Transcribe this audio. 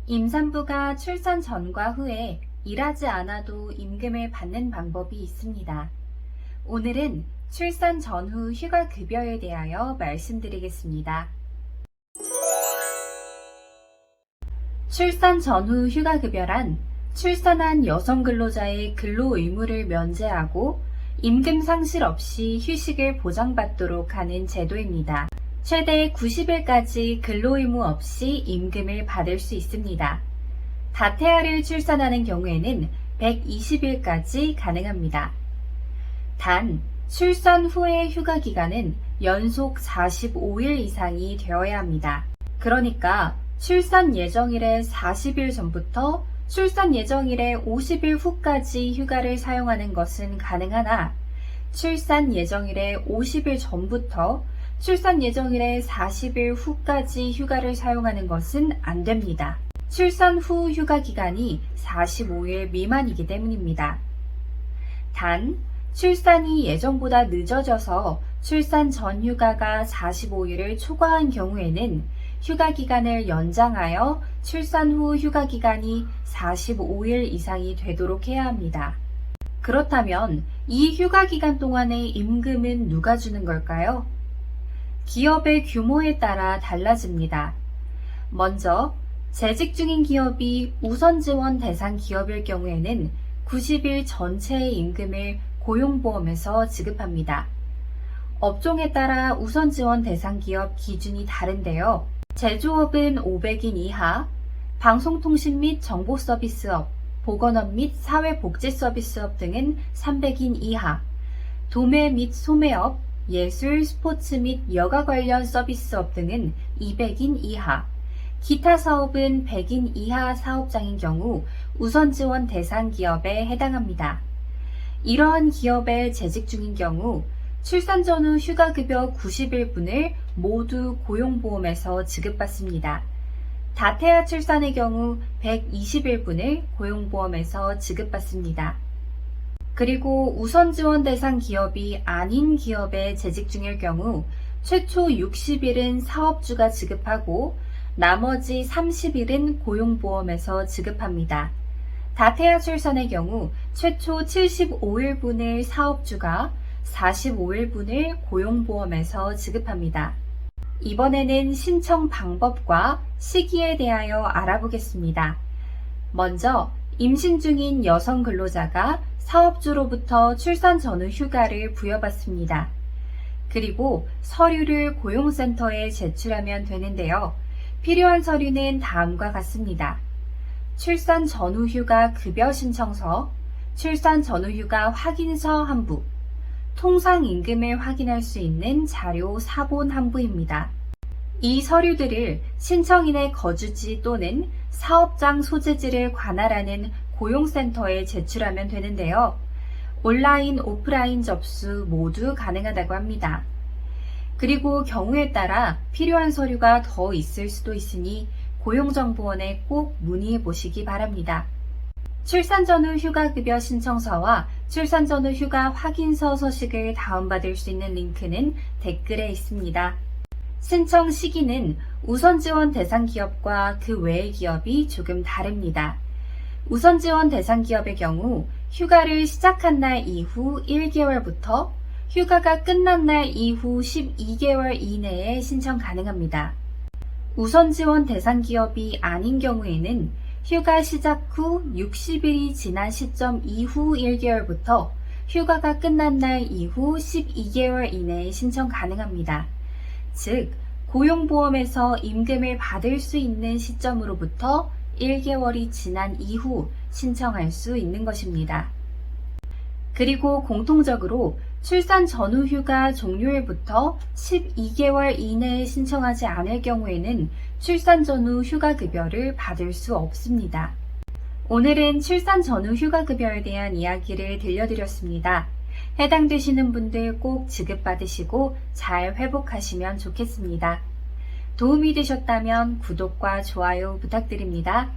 임산부가 출산 전과 후에 일하지 않아도 임금을 받는 방법이 있습니다. 오늘은 출산 전후 휴가급여에 대하여 말씀드리겠습니다. 출산 전후 휴가급여란 출산한 여성 근로자의 근로 의무를 면제하고 임금 상실 없이 휴식을 보장받도록 하는 제도입니다. 최대 90일까지 근로 의무 없이 임금을 받을 수 있습니다. 다태아를 출산하는 경우에는 120일까지 가능합니다. 단, 출산 후의 휴가 기간은 연속 45일 이상이 되어야 합니다. 그러니까 출산 예정일의 40일 전부터 출산 예정일의 50일 후까지 휴가를 사용하는 것은 가능하나 출산 예정일의 50일 전부터 출산 예정일의 40일 후까지 휴가를 사용하는 것은 안 됩니다. 출산 후 휴가 기간이 45일 미만이기 때문입니다. 단, 출산이 예정보다 늦어져서 출산 전 휴가가 45일을 초과한 경우에는 휴가 기간을 연장하여 출산 후 휴가 기간이 45일 이상이 되도록 해야 합니다. 그렇다면 이 휴가 기간 동안의 임금은 누가 주는 걸까요? 기업의 규모에 따라 달라집니다. 먼저 재직 중인 기업이 우선 지원 대상 기업일 경우에는 90일 전체의 임금을 고용보험에서 지급합니다. 업종에 따라 우선 지원 대상 기업 기준이 다른데요. 제조업은 500인 이하, 방송통신 및 정보서비스업, 보건업 및 사회복지서비스업 등은 300인 이하, 도매 및 소매업, 예술, 스포츠 및 여가 관련 서비스업 등은 200인 이하, 기타 사업은 100인 이하 사업장인 경우 우선 지원 대상 기업에 해당합니다. 이러한 기업에 재직 중인 경우 출산 전후 휴가급여 90일분을 모두 고용보험에서 지급받습니다. 다태아 출산의 경우 120일분을 고용보험에서 지급받습니다. 그리고 우선 지원 대상 기업이 아닌 기업에 재직 중일 경우 최초 60일은 사업주가 지급하고 나머지 30일은 고용보험에서 지급합니다. 다태아 출산의 경우 최초 75일분을 사업주가 45일분을 고용보험에서 지급합니다. 이번에는 신청 방법과 시기에 대하여 알아보겠습니다. 먼저 임신 중인 여성 근로자가 사업주로부터 출산 전후 휴가를 부여받습니다. 그리고 서류를 고용센터에 제출하면 되는데요. 필요한 서류는 다음과 같습니다. 출산 전후 휴가 급여 신청서, 출산 전후 휴가 확인서 한 부, 통상 임금을 확인할 수 있는 자료 사본 한 부입니다. 이 서류들을 신청인의 거주지 또는 사업장 소재지를 관할하는 고용센터에 제출하면 되는데요. 온라인, 오프라인 접수 모두 가능하다고 합니다. 그리고 경우에 따라 필요한 서류가 더 있을 수도 있으니 고용정보원에 꼭 문의해 보시기 바랍니다. 출산 전후 휴가급여 신청서와 출산 전후 휴가 확인서 서식을 다운받을 수 있는 링크는 댓글에 있습니다. 신청 시기는 우선 지원 대상 기업과 그 외의 기업이 조금 다릅니다. 우선 지원 대상 기업의 경우 휴가를 시작한 날 이후 1개월부터 휴가가 끝난 날 이후 12개월 이내에 신청 가능합니다. 우선 지원 대상 기업이 아닌 경우에는 휴가 시작 후 60일이 지난 시점 이후 1개월부터 휴가가 끝난 날 이후 12개월 이내에 신청 가능합니다. 즉, 고용보험에서 임금을 받을 수 있는 시점으로부터 1개월이 지난 이후 신청할 수 있는 것입니다. 그리고 공통적으로 출산 전후 휴가 종료일부터 12개월 이내에 신청하지 않을 경우에는 출산 전후 휴가급여를 받을 수 없습니다. 오늘은 출산 전후 휴가급여에 대한 이야기를 들려드렸습니다. 해당되시는 분들 꼭 지급받으시고 잘 회복하시면 좋겠습니다. 도움이 되셨다면 구독과 좋아요 부탁드립니다.